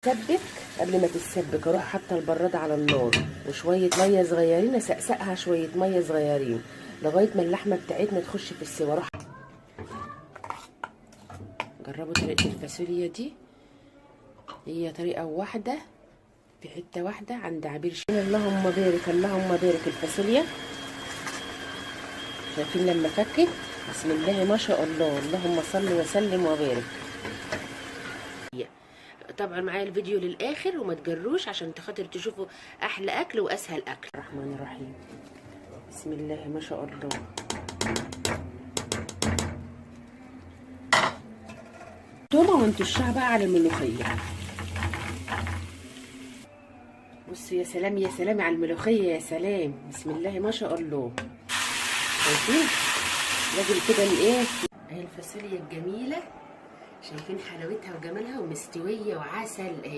تسبك. قبل ما تتسبك اروح حاطه البراد على النار وشويه ميه صغيرين، اسقسقها شويه ميه صغيرين لغايه ما اللحمه بتاعتنا تخش في السوا. اروح جربوا طريقه الفاصوليا دي، هي طريقه واحده في حته واحده عند عبير شين. اللهم بارك اللهم بارك. الفاصوليا شايفين لما فكت؟ بسم الله ما شاء الله، اللهم صل وسلم وبارك. طبعا معايا الفيديو للاخر وما تجروش عشان خاطر تشوفوا احلى اكل واسهل اكل. الرحمن الرحيم، بسم الله ما شاء الله. تومه وانتشها بقى على الملوخيه. بصوا يا سلام يا سلام على الملوخيه، يا سلام بسم الله ما شاء الله. شايفين راجل كده الايه اهي الفاصوليا الجميله، شايفين حلاوتها وجمالها ومستويه وعسل اهي.